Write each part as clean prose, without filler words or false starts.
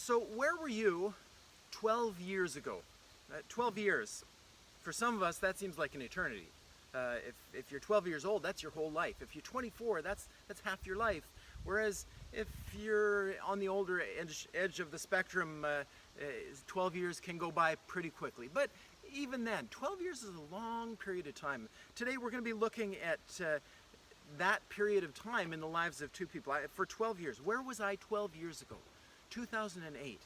So where were you 12 years ago? 12 years. For some of us, that seems like an eternity. If you're 12 years old, that's your whole life. If you're 24, that's half your life. Whereas if you're on the older edge of the spectrum, 12 years can go by pretty quickly. But even then, 12 years is a long period of time. Today we're going to be looking at that period of time in the lives of two people. For 12 years. Where was I 12 years ago? 2008.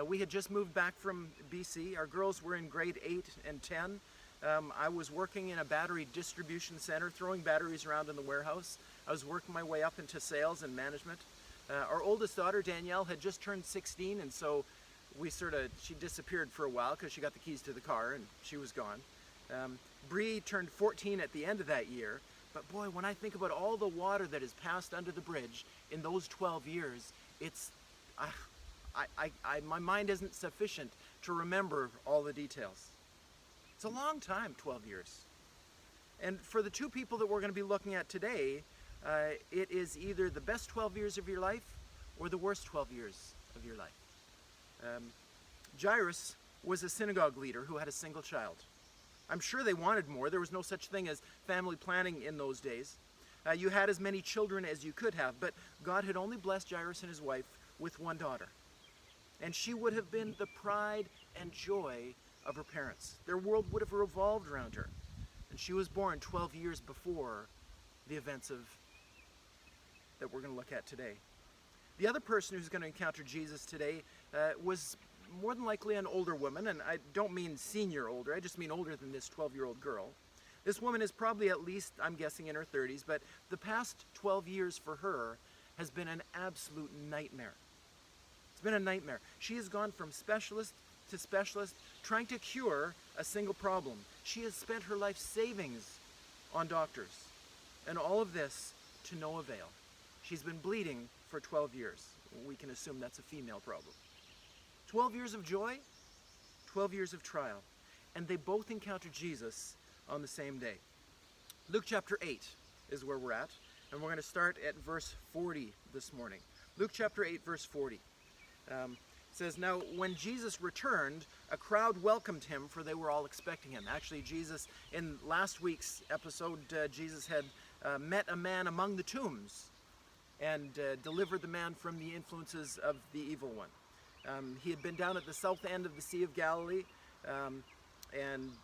We had just moved back from BC. Our girls were in grade 8 and 10. I was working in a battery distribution center, throwing batteries around in the warehouse. I was working my way up into sales and management. Our oldest daughter, Danielle, had just turned 16, and so she disappeared for a while because she got the keys to the car and she was gone. Bree turned 14 at the end of that year. But boy, when I think about all the water that has passed under the bridge in those 12 years, my mind isn't sufficient to remember all the details. It's a long time, 12 years. And for the two people that we're going to be looking at today, it is either the best 12 years of your life or the worst 12 years of your life. Jairus was a synagogue leader who had a single child. I'm sure they wanted more. There was no such thing as family planning in those days. You had as many children as you could have, but God had only blessed Jairus and his wife with one daughter. And she would have been the pride and joy of her parents. Their world would have revolved around her. And she was born 12 years before the events that we're going to look at today. The other person who's going to encounter Jesus today was more than likely an older woman, and I don't mean senior older, I just mean older than this 12-year-old girl. This woman is probably at least, I'm guessing, in her 30s, but the past 12 years for her has been an absolute nightmare. It's been a nightmare. She has gone from specialist to specialist trying to cure a single problem. She has spent her life savings on doctors, and all of this to no avail. She's been bleeding for 12 years. We can assume that's a female problem. 12 years of joy, 12 years of trial. And they both encountered Jesus on the same day. Luke chapter 8 is where we're at, and we're going to start at verse 40 this morning. Luke chapter 8, verse 40. It says, "Now when Jesus returned, a crowd welcomed him, for they were all expecting him." Actually, Jesus, in last week's episode, Jesus had met a man among the tombs and delivered the man from the influences of the evil one. He had been down at the south end of the Sea of Galilee, and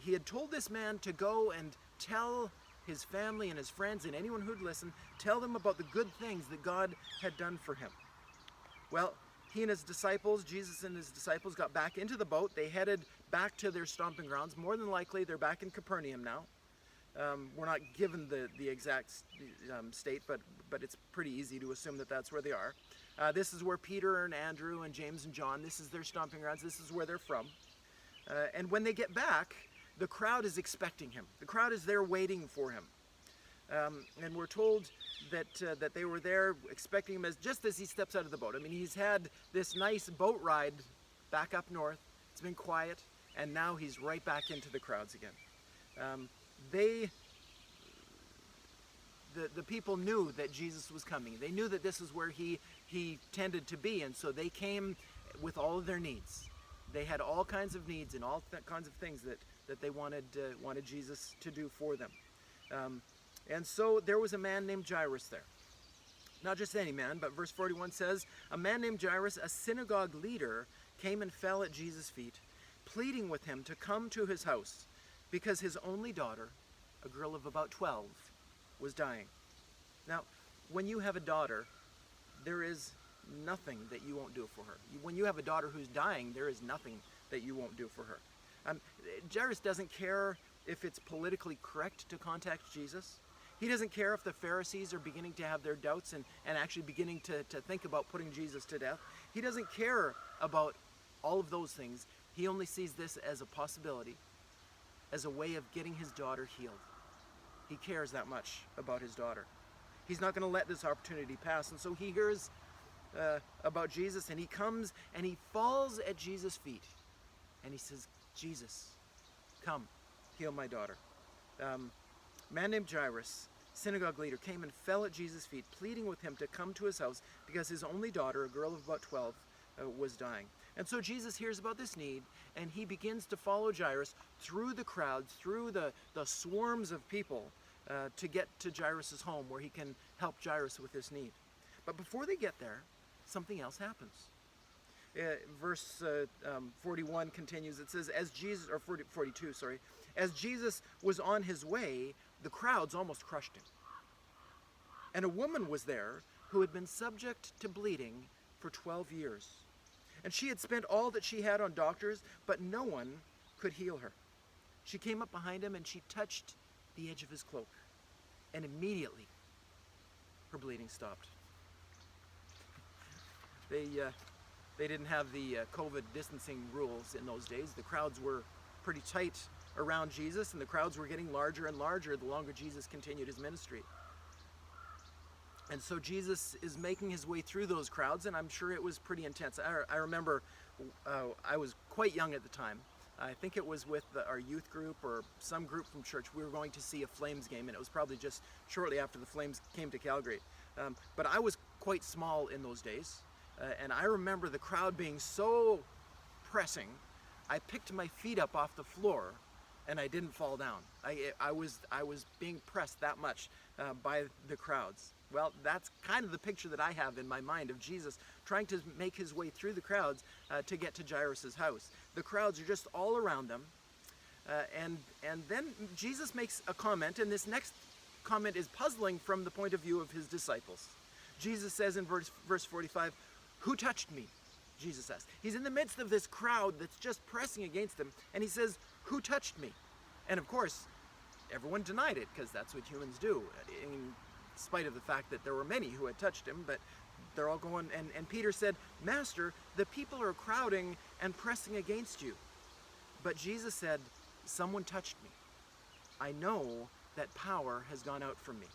he had told this man to go and tell his family and his friends and anyone who'd listen, tell them about the good things that God had done for him. Well, he and his disciples, Jesus and his disciples, got back into the boat. They headed back to their stomping grounds. More than likely, they're back in Capernaum now. We're not given the exact state, but it's pretty easy to assume that that's where they are. This is where Peter and Andrew and James and John, this is their stomping grounds, this is where they're from. And when they get back, the crowd is expecting him. The crowd is there waiting for him. And we're told that they were there expecting him just as he steps out of the boat. I mean, he's had this nice boat ride back up north. It's been quiet, and now he's right back into the crowds again. The people knew that Jesus was coming. They knew that this is where he tended to be, and so they came with all of their needs. They had all kinds of needs and all kinds of things that they wanted Jesus to do for them. And so there was a man named Jairus there. Not just any man, but verse 41 says, "A man named Jairus, a synagogue leader, came and fell at Jesus' feet, pleading with him to come to his house, because his only daughter, a girl of about 12, was dying." Now, when you have a daughter, there is nothing that you won't do for her. When you have a daughter who's dying, there is nothing that you won't do for her. Jairus doesn't care if it's politically correct to contact Jesus. He doesn't care if the Pharisees are beginning to have their doubts and actually beginning to think about putting Jesus to death. He doesn't care about all of those things. He only sees this as a possibility, as a way of getting his daughter healed. He cares that much about his daughter. He's not going to let this opportunity pass. And so he hears about Jesus, and he comes and he falls at Jesus' feet. And he says, "Jesus, come, heal my daughter." Man named Jairus, synagogue leader, came and fell at Jesus' feet, pleading with him to come to his house because his only daughter, a girl of about 12, was dying. And so Jesus hears about this need, and he begins to follow Jairus through the crowds, through the swarms of people, to get to Jairus' home where he can help Jairus with this need. But before they get there, something else happens. Verse 41 continues. It says, as Jesus, or 42, sorry, as Jesus was on his way, the crowds almost crushed him. And a woman was there who had been subject to bleeding for 12 years. And she had spent all that she had on doctors, but no one could heal her. She came up behind him and she touched the edge of his cloak. And immediately, her bleeding stopped. They didn't have the COVID distancing rules in those days. The crowds were pretty tight around Jesus, and the crowds were getting larger and larger the longer Jesus continued his ministry. And so Jesus is making his way through those crowds, and I'm sure it was pretty intense. I remember I was quite young at the time. I think it was with our youth group or some group from church. We were going to see a Flames game, and it was probably just shortly after the Flames came to Calgary. But I was quite small in those days, and I remember the crowd being so pressing. I picked my feet up off the floor, and I didn't fall down. I was being pressed that much by the crowds. Well, that's kind of the picture that I have in my mind of Jesus trying to make his way through the crowds to get to Jairus' house. The crowds are just all around them. And then Jesus makes a comment, and this next comment is puzzling from the point of view of his disciples. Jesus says in verse 45, "Who touched me?" Jesus asks. He's in the midst of this crowd that's just pressing against him, and he says, "Who touched me?" And of course, everyone denied it, because that's what humans do. In spite of the fact that there were many who had touched him, but they're all going, and Peter said, "Master, the people are crowding and pressing against you." But Jesus said, "Someone touched me. I know that power has gone out from me."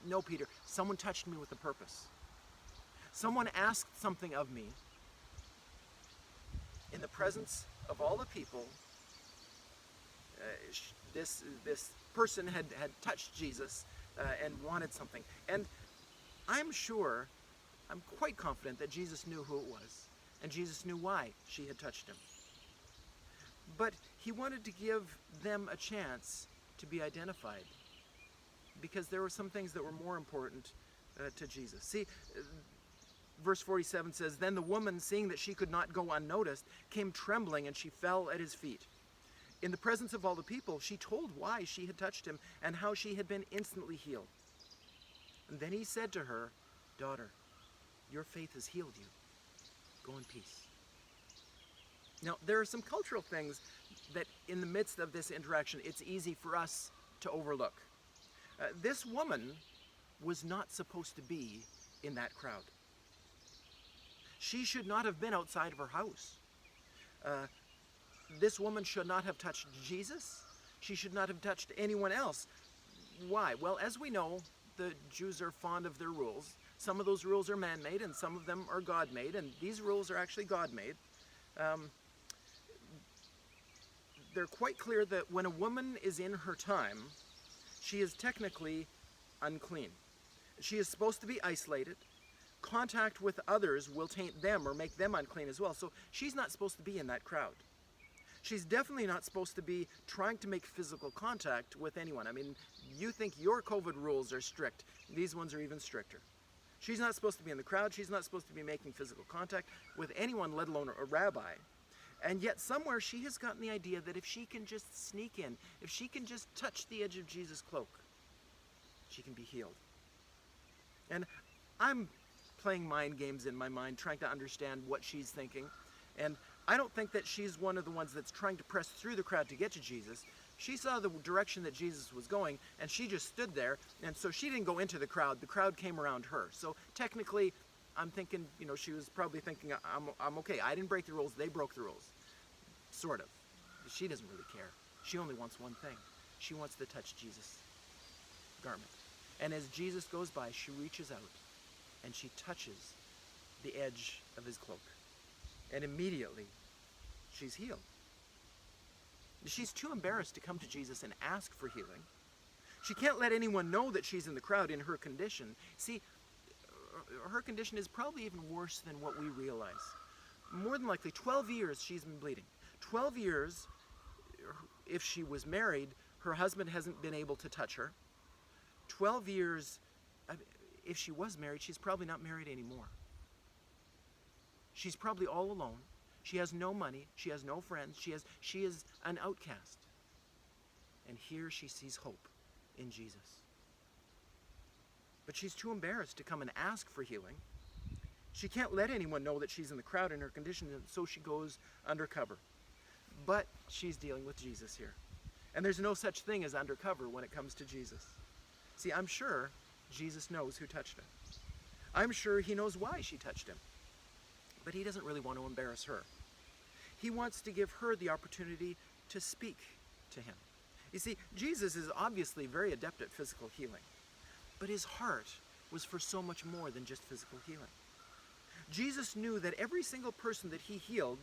No, Peter, someone touched me with a purpose. Someone asked something of me in the presence of all the people. This person had touched Jesus and wanted something. And I'm quite confident that Jesus knew who it was. And Jesus knew why she had touched him. But he wanted to give them a chance to be identified, because there were some things that were more important to Jesus. See, verse 47 says, "Then the woman, seeing that she could not go unnoticed, came trembling, and she fell at his feet. In the presence of all the people, she told why she had touched him and how she had been instantly healed. And then he said to her, 'Daughter, your faith has healed you. Go in peace.'" Now, there are some cultural things that in the midst of this interaction, it's easy for us to overlook. This woman was not supposed to be in that crowd. She should not have been outside of her house. This woman should not have touched Jesus. She should not have touched anyone else. Why? Well, as we know, the Jews are fond of their rules. Some of those rules are man-made, and some of them are God-made, and these rules are actually God-made. They're quite clear that when a woman is in her time, she is technically unclean. She is supposed to be isolated. Contact with others will taint them or make them unclean as well. So she's not supposed to be in that crowd. She's definitely not supposed to be trying to make physical contact with anyone. I mean, you think your COVID rules are strict. These ones are even stricter. She's not supposed to be in the crowd. She's not supposed to be making physical contact with anyone, let alone a rabbi. And yet somewhere she has gotten the idea that if she can just sneak in, if she can just touch the edge of Jesus' cloak, she can be healed. And I'm playing mind games in my mind, trying to understand what she's thinking. And I don't think that she's one of the ones that's trying to press through the crowd to get to Jesus. She saw the direction that Jesus was going, and she just stood there, and so she didn't go into the crowd came around her. So technically, I'm thinking, she was probably thinking, I'm okay, I didn't break the rules, they broke the rules. Sort of. She doesn't really care. She only wants one thing. She wants to touch Jesus' garment. And as Jesus goes by, she reaches out, and she touches the edge of his cloak. And immediately, she's healed. She's too embarrassed to come to Jesus and ask for healing. She can't let anyone know that she's in the crowd in her condition. See, her condition is probably even worse than what we realize. More than likely, 12 years she's been bleeding. 12 years, if she was married, her husband hasn't been able to touch her. 12 years, if she was married, she's probably not married anymore. She's probably all alone. She has no money. She has no friends. She is an outcast. And here she sees hope in Jesus. But she's too embarrassed to come and ask for healing. She can't let anyone know that she's in the crowd in her condition, and so she goes undercover. But she's dealing with Jesus here. And there's no such thing as undercover when it comes to Jesus. See, I'm sure Jesus knows who touched her. I'm sure he knows why she touched him. But he doesn't really want to embarrass her. He wants to give her the opportunity to speak to him. You see, Jesus is obviously very adept at physical healing. But his heart was for so much more than just physical healing. Jesus knew that every single person that he healed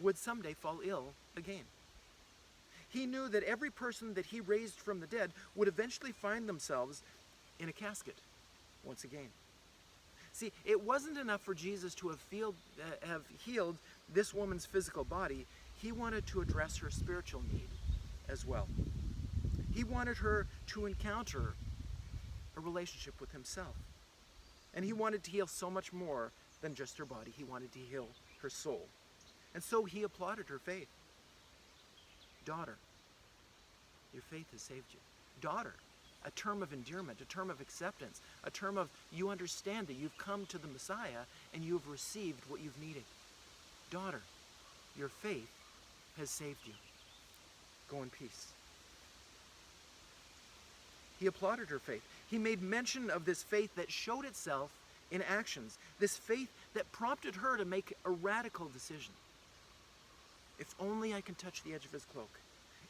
would someday fall ill again. He knew that every person that he raised from the dead would eventually find themselves in a casket once again. See, it wasn't enough for Jesus to have healed this woman's physical body. He wanted to address her spiritual need as well. He wanted her to encounter a relationship with himself. And he wanted to heal so much more than just her body. He wanted to heal her soul. And so he applauded her faith. Daughter, your faith has saved you. Daughter, a term of endearment, a term of acceptance, a term of you understand that you've come to the Messiah and you have received what you've needed. Daughter, your faith has saved you. Go in peace. He applauded her faith. He made mention of this faith that showed itself in actions, this faith that prompted her to make a radical decision. If only I can touch the edge of his cloak.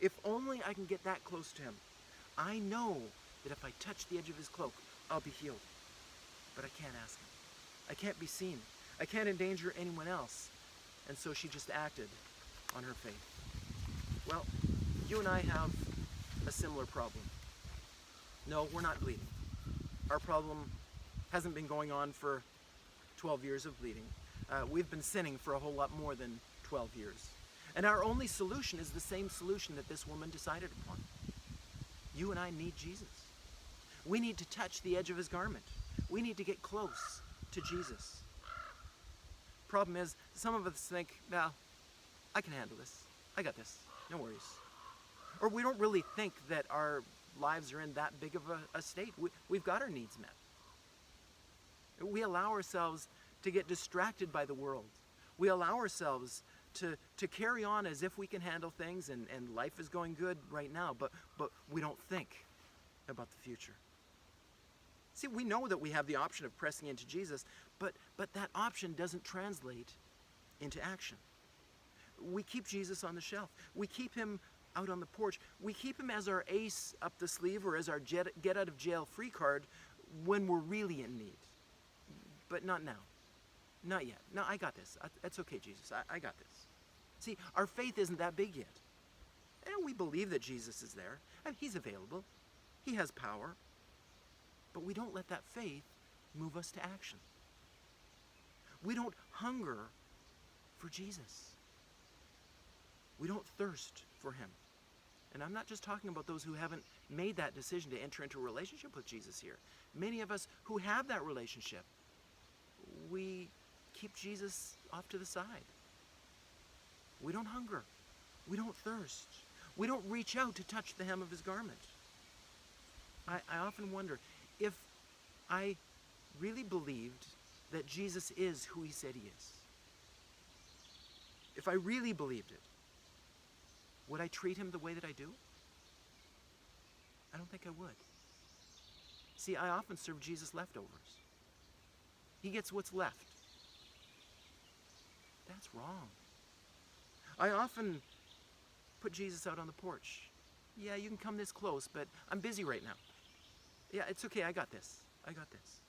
If only I can get that close to him. I know that if I touch the edge of his cloak, I'll be healed. But I can't ask him. I can't be seen. I can't endanger anyone else. And so she just acted on her faith. Well, you and I have a similar problem. No, we're not bleeding. Our problem hasn't been going on for 12 years of bleeding. We've been sinning for a whole lot more than 12 years. And our only solution is the same solution that this woman decided upon. You and I need Jesus. We need to touch the edge of his garment. We need to get close to Jesus. Problem is, some of us think, well, I can handle this. I got this. No worries. Or we don't really think that our lives are in that big of a state. We've got our needs met. We allow ourselves to get distracted by the world. We allow ourselves to carry on as if we can handle things and life is going good right now, but we don't think about the future. See, we know that we have the option of pressing into Jesus, but that option doesn't translate into action. We keep Jesus on the shelf. We keep him out on the porch. We keep him as our ace up the sleeve or as our get out of jail free card when we're really in need. But not now. Not yet. No, I got this. That's okay, Jesus. I got this. See, our faith isn't that big yet. And we believe that Jesus is there. And he's available. He has power. But we don't let that faith move us to action. We don't hunger for Jesus. We don't thirst for him. And I'm not just talking about those who haven't made that decision to enter into a relationship with Jesus here. Many of us who have that relationship, we keep Jesus off to the side. We don't hunger. We don't thirst. We don't reach out to touch the hem of his garment. I often wonder if I really believed that Jesus is who he said he is. If I really believed it, would I treat him the way that I do? I don't think I would. See, I often serve Jesus leftovers. He gets what's left. That's wrong. I often put Jesus out on the porch. Yeah, you can come this close, but I'm busy right now. Yeah, it's okay, I got this. I got this.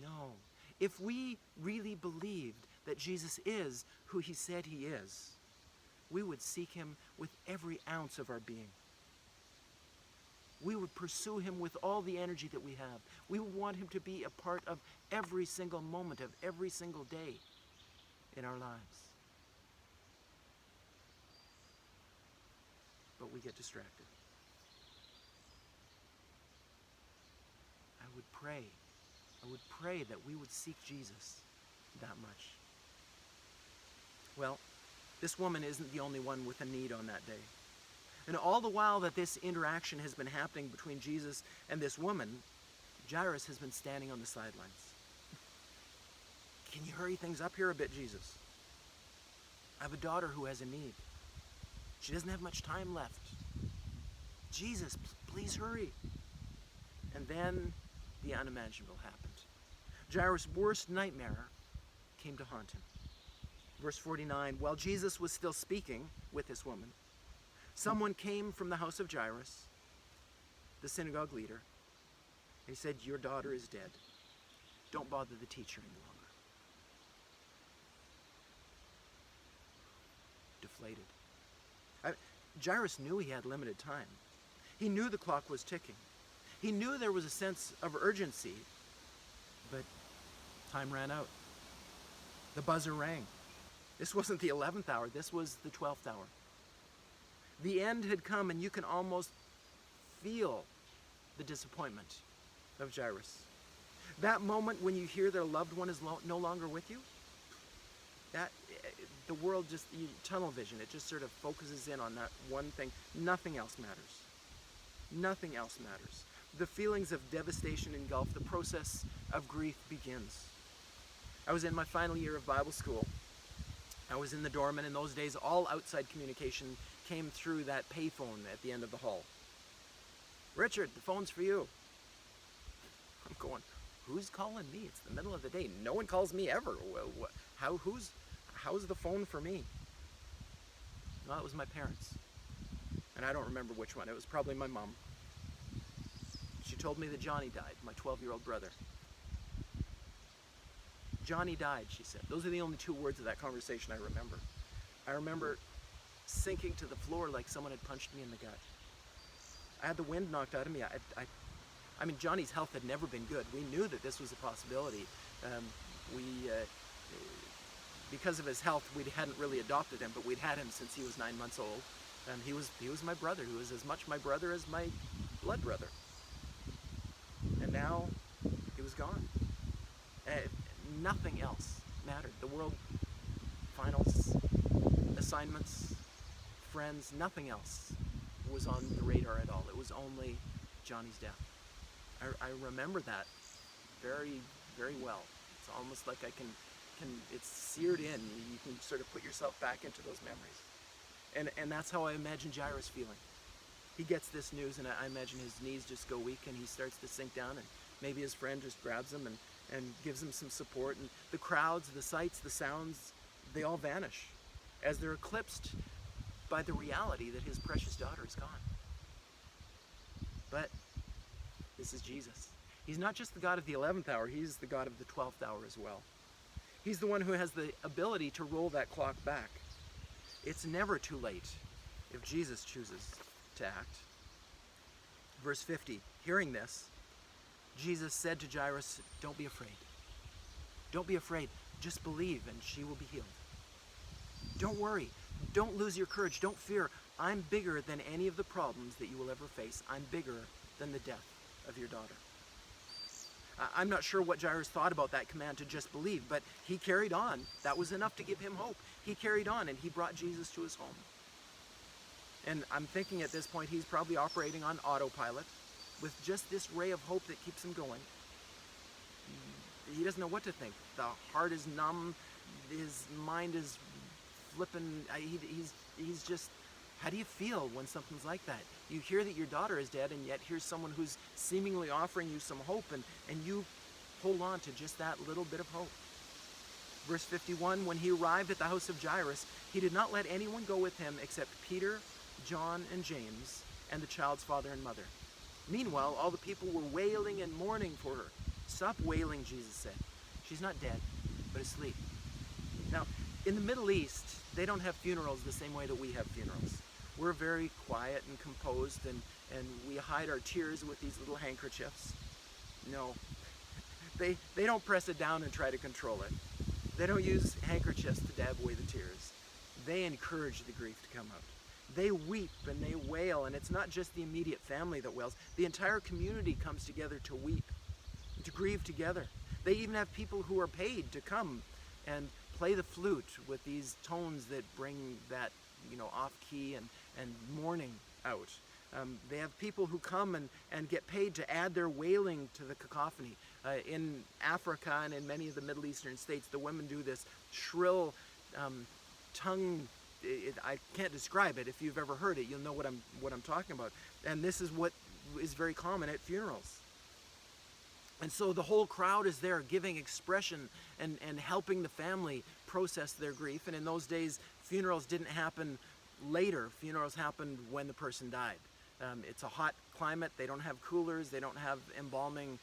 No. If we really believed that Jesus is who he said he is, we would seek him with every ounce of our being. we would pursue him with all the energy that we have. We would want him to be a part of every single moment of every single day in our lives. But we get distracted. I would pray that we would seek Jesus that much. Well, this woman isn't the only one with a need on that day. And all the while that this interaction has been happening between Jesus and this woman, Jairus has been standing on the sidelines. Can you hurry things up here a bit, Jesus? I have a daughter who has a need. She doesn't have much time left. Jesus, please hurry. And then the unimaginable happened. Jairus' worst nightmare came to haunt him. Verse 49, while Jesus was still speaking with this woman, someone came from the house of Jairus, the synagogue leader. He said, your daughter is dead. Don't bother the teacher any longer. Deflated. Jairus knew he had limited time. He knew the clock was ticking. He knew there was a sense of urgency, but time ran out. The buzzer rang. This wasn't the 11th hour, this was the 12th hour. The end had come, and you can almost feel the disappointment of Jairus. That moment when you hear their loved one is no longer with you, that the world just, tunnel vision, it just sort of focuses in on that one thing. Nothing else matters. Nothing else matters. The feelings of devastation engulf. The process of grief begins. I was in my final year of Bible school. I was in the dorm, and in those days, all outside communication came through that payphone at the end of the hall. Richard, the phone's for you. I'm going, who's calling me? It's the middle of the day. No one calls me ever. How's the phone for me? Well, it was my parents. And I don't remember which one. It was probably my mom. She told me that Johnny died, my 12-year-old brother. Johnny died, she said. Those are the only two words of that conversation I remember. I remember sinking to the floor like someone had punched me in the gut. I had the wind knocked out of me. I mean, Johnny's health had never been good. We knew that this was a possibility. Because of his health, we hadn't really adopted him, but we'd had him since he was 9 months old. He was my brother. He was as much my brother as my blood brother. And now he was gone. Nothing else mattered. The world, finals, assignments, friends, nothing else was on the radar at all. It was only Johnny's death. I remember that very, very well. It's almost like it's seared in. You can sort of put yourself back into those memories. And that's how I imagine Jairus feeling. He gets this news, and I imagine his knees just go weak, and he starts to sink down, and maybe his friend just grabs him and gives him some support. And the crowds, the sights, the sounds, they all vanish as they're eclipsed by the reality that his precious daughter is gone. But this is Jesus. He's not just the God of the 11th hour, he's the God of the 12th hour as well. He's the one who has the ability to roll that clock back. It's never too late if Jesus chooses to act. Verse 50, hearing this, Jesus said to Jairus, don't be afraid. Don't be afraid. Just believe and she will be healed. Don't worry. Don't lose your courage. Don't fear. I'm bigger than any of the problems that you will ever face. I'm bigger than the death of your daughter. I'm not sure what Jairus thought about that command to just believe, but he carried on. That was enough to give him hope. He carried on, and he brought Jesus to his home. And I'm thinking at this point he's probably operating on autopilot with just this ray of hope that keeps him going. He doesn't know what to think. The heart is numb. His mind is flipping. He's just, how do you feel when something's like that? You hear that your daughter is dead, and yet here's someone who's seemingly offering you some hope, and you hold on to just that little bit of hope. Verse 51, when he arrived at the house of Jairus, he did not let anyone go with him except Peter, John, and James, and the child's father and mother. Meanwhile, all the people were wailing and mourning for her. Stop wailing, Jesus said. She's not dead, but asleep. Now, in the Middle East, they don't have funerals the same way that we have funerals. we're very quiet and composed, and we hide our tears with these little handkerchiefs. No, they don't press it down and try to control it. They don't use handkerchiefs to dab away the tears. They encourage the grief to come out. They weep and they wail, and it's not just the immediate family that wails. The entire community comes together to weep, to grieve together. They even have people who are paid to come and play the flute with these tones that bring that, off key and mourning out. They have people who come and get paid to add their wailing to the cacophony. In Africa and in many of the Middle Eastern states, the women do this shrill tongue. I can't describe it. If you've ever heard it, you'll know what I'm talking about. And this is what is very common at funerals. And so the whole crowd is there giving expression and helping the family process their grief. And in those days, funerals didn't happen later. Funerals happened when the person died. It's a hot climate. They don't have coolers. They don't have embalming.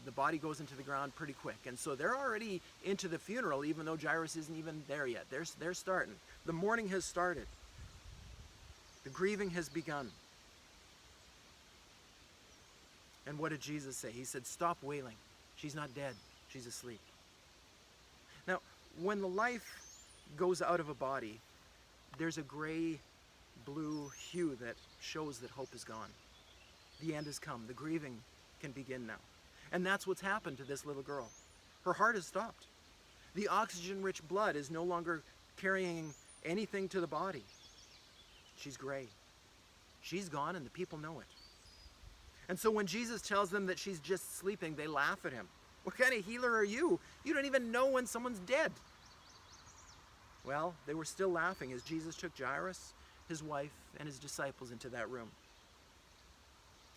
The body goes into the ground pretty quick. And so they're already into the funeral, even though Jairus isn't even there yet. They're starting. The mourning has started. The grieving has begun. And what did Jesus say? He said, "Stop wailing. She's not dead. She's asleep." Now, when the life goes out of a body, there's a gray-blue hue that shows that hope is gone. The end has come. The grieving can begin now. And that's what's happened to this little girl. Her heart has stopped. The oxygen-rich blood is no longer carrying anything to the body. She's gray. She's gone, and the people know it. And so when Jesus tells them that she's just sleeping, they laugh at him. What kind of healer are you? You don't even know when someone's dead. Well, they were still laughing as Jesus took Jairus, his wife, and his disciples into that room.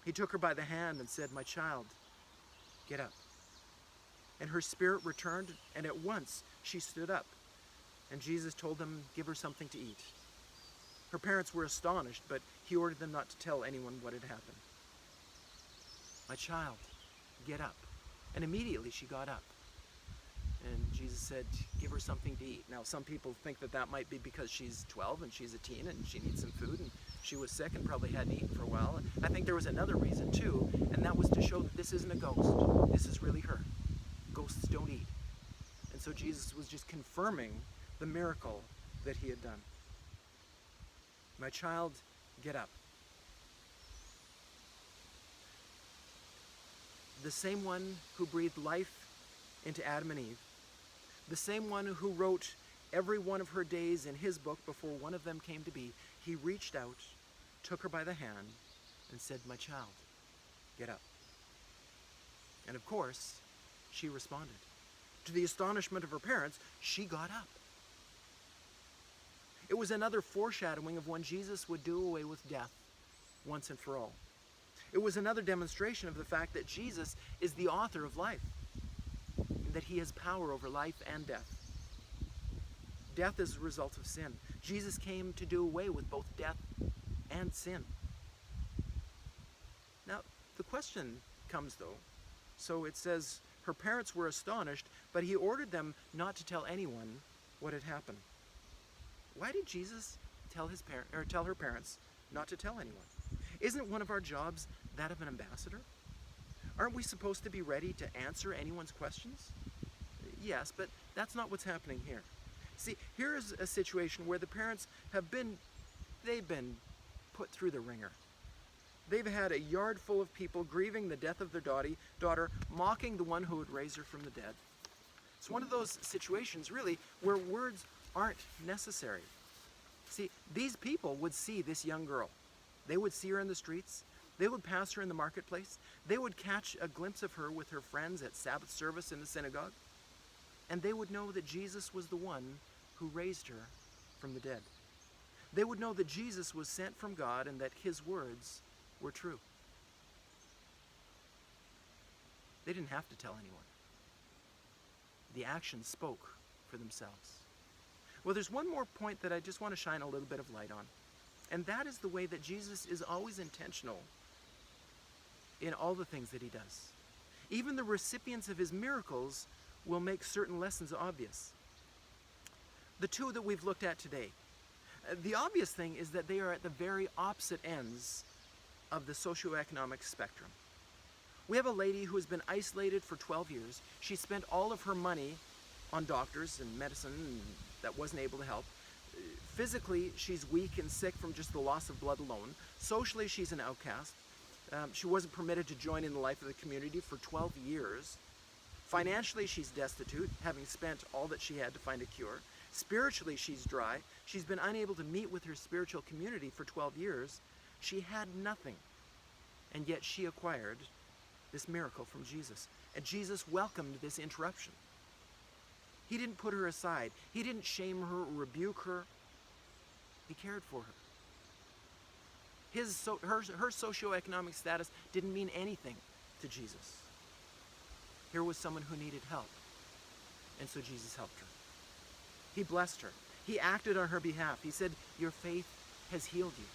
He took her by the hand and said, "My child, get up." And her spirit returned, and at once she stood up. And Jesus told them, "Give her something to eat." Her parents were astonished, but he ordered them not to tell anyone what had happened. "My child, get up." And immediately she got up. And Jesus said, "Give her something to eat." Now, some people think that might be because she's 12 and she's a teen and she needs some food, and she was sick and probably hadn't eaten for a while. I think there was another reason too, and that was to show that this isn't a ghost. This is really her. Ghosts don't eat. And so Jesus was just confirming the miracle that he had done. "My child, get up." The same one who breathed life into Adam and Eve, the same one who wrote every one of her days in his book before one of them came to be, he reached out, took her by the hand, and said, "My child, get up." And of course, she responded. To the astonishment of her parents, she got up. It was another foreshadowing of when Jesus would do away with death once and for all. It was another demonstration of the fact that Jesus is the author of life, and that he has power over life and death. Death is a result of sin. Jesus came to do away with both death and sin. Now, the question comes though. So it says, her parents were astonished, but he ordered them not to tell anyone what had happened. Why did Jesus tell her parents not to tell anyone? Isn't one of our jobs that of an ambassador? Aren't we supposed to be ready to answer anyone's questions? Yes, but that's not what's happening here. See, here is a situation where the parents they've been put through the ringer. They've had a yard full of people grieving the death of their daughter, mocking the one who would raise her from the dead. It's one of those situations, really, where words aren't necessary. See, these people would see this young girl. They would see her in the streets. They would pass her in the marketplace. They would catch a glimpse of her with her friends at Sabbath service in the synagogue. And they would know that Jesus was the one who raised her from the dead. They would know that Jesus was sent from God and that his words were true. They didn't have to tell anyone. The actions spoke for themselves. Well, there's one more point that I just want to shine a little bit of light on. And that is the way that Jesus is always intentional in all the things that he does. Even the recipients of his miracles will make certain lessons obvious. The two that we've looked at today, The obvious thing is that they are at the very opposite ends of the socioeconomic spectrum. We have a lady who has been isolated for 12 years. She spent all of her money on doctors and medicine that wasn't able to help. Physically, she's weak and sick from just the loss of blood alone. Socially, she's an outcast. She wasn't permitted to join in the life of the community for 12 years. Financially, she's destitute, having spent all that she had to find a cure. Spiritually, she's dry. She's been unable to meet with her spiritual community for 12 years. She had nothing, and yet she acquired this miracle from Jesus. And Jesus welcomed this interruption. He didn't put her aside. He didn't shame her or rebuke her. He cared for her. Her socioeconomic status didn't mean anything to Jesus. Here was someone who needed help, and so Jesus helped her. He blessed her. He acted on her behalf. He said, "Your faith has healed you.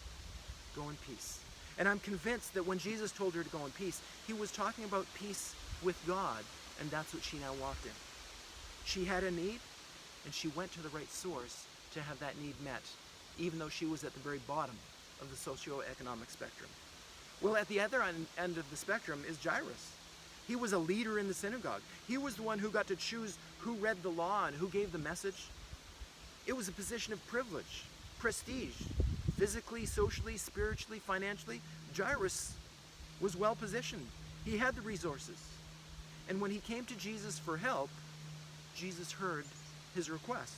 Go in peace." And I'm convinced that when Jesus told her to go in peace, he was talking about peace with God, and that's what she now walked in. She had a need, and she went to the right source to have that need met, even though she was at the very bottom of the socioeconomic spectrum. Well, at the other end of the spectrum is Jairus. He was a leader in the synagogue. He was the one who got to choose who read the law and who gave the message. It was a position of privilege, prestige, physically, socially, spiritually, financially. Jairus was well positioned. He had the resources. And when he came to Jesus for help, Jesus heard his request.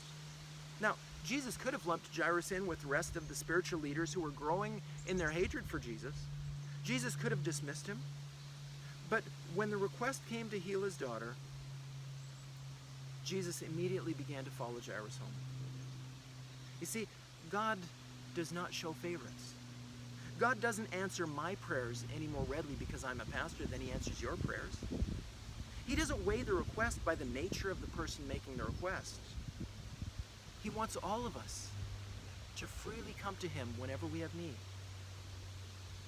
Now, Jesus could have lumped Jairus in with the rest of the spiritual leaders who were growing in their hatred for Jesus. Jesus could have dismissed him. But when the request came to heal his daughter, Jesus immediately began to follow Jairus home. You see, God does not show favorites. God doesn't answer my prayers any more readily because I'm a pastor than he answers your prayers. He doesn't weigh the request by the nature of the person making the request. He wants all of us to freely come to him whenever we have need.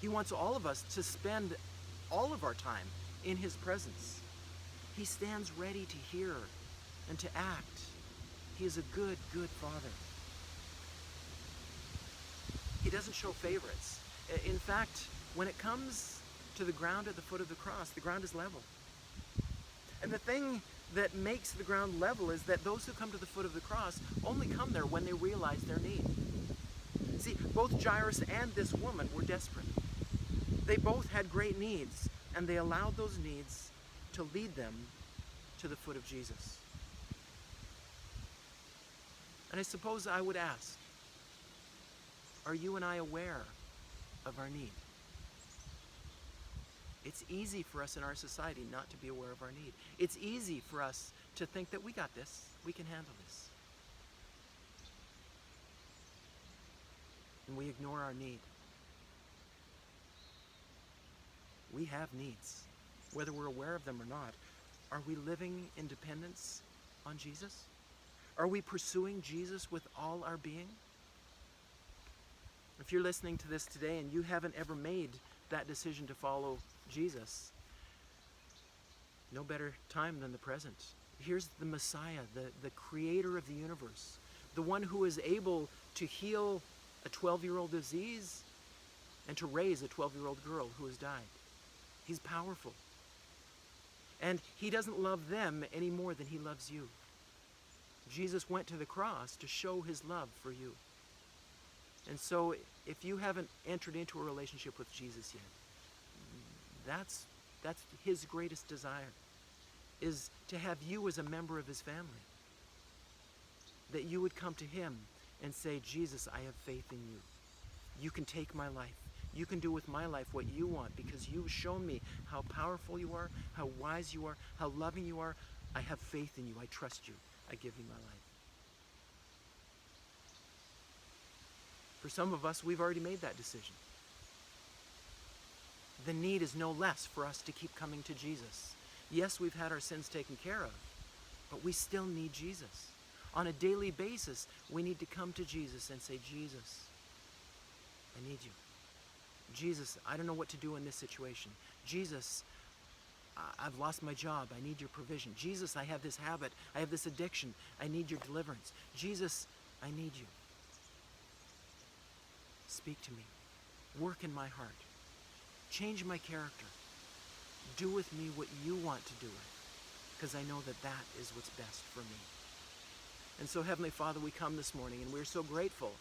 He wants all of us to spend all of our time in his presence. He stands ready to hear and to act. He is a good, good Father. He doesn't show favorites. In fact, when it comes to the ground at the foot of the cross, the ground is level. And the thing that makes the ground level is that those who come to the foot of the cross only come there when they realize their need. See, both Jairus and this woman were desperate. They both had great needs, and they allowed those needs to lead them to the foot of Jesus. And I suppose I would ask, are you and I aware of our need? It's easy for us in our society not to be aware of our need. It's easy for us to think that we got this, we can handle this. And we ignore our need. We have needs, whether we're aware of them or not. Are we living in dependence on Jesus? Are we pursuing Jesus with all our being? If you're listening to this today and you haven't ever made that decision to follow Jesus, no better time than the present. Here's the Messiah, the creator of the universe, the one who is able to heal a 12-year-old disease and to raise a 12-year-old girl who has died. He's powerful. And he doesn't love them any more than he loves you. Jesus went to the cross to show his love for you. And so if you haven't entered into a relationship with Jesus yet, that's his greatest desire, is to have you as a member of his family. That you would come to him and say, Jesus, I have faith in you. You can take my life. You can do with my life what you want because you've shown me how powerful you are, how wise you are, how loving you are. I have faith in you. I trust you. I give you my life. For some of us, we've already made that decision. The need is no less for us to keep coming to Jesus. Yes, we've had our sins taken care of, but we still need Jesus. On a daily basis, we need to come to Jesus and say, Jesus, I need you. Jesus, I don't know what to do in this situation. Jesus, I've lost my job. I need your provision. Jesus, I have this habit. I have this addiction. I need your deliverance. Jesus, I need you. Speak to me. Work in my heart. Change my character. Do with me what you want to do with, because I know that that is what's best for me. And so, Heavenly Father, we come this morning, and we're so grateful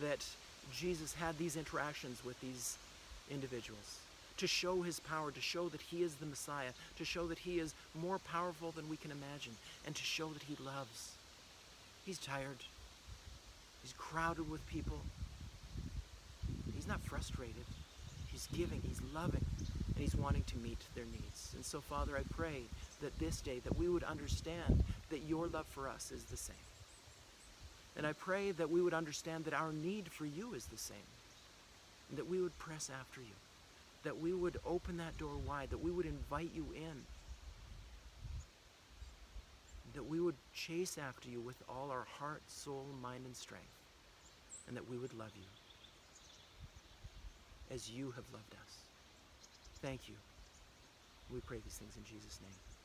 that Jesus had these interactions with these individuals to show his power, to show that he is the Messiah, to show that he is more powerful than we can imagine, and to show that he loves. He's tired. He's crowded with people. He's not frustrated. He's giving, he's loving, and he's wanting to meet their needs. And so, Father, I pray that this day that we would understand that your love for us is the same. And I pray that we would understand that our need for you is the same. And that we would press after you. That we would open that door wide. That we would invite you in. That we would chase after you with all our heart, soul, mind, and strength. And that we would love you as you have loved us. Thank you. We pray these things in Jesus' name.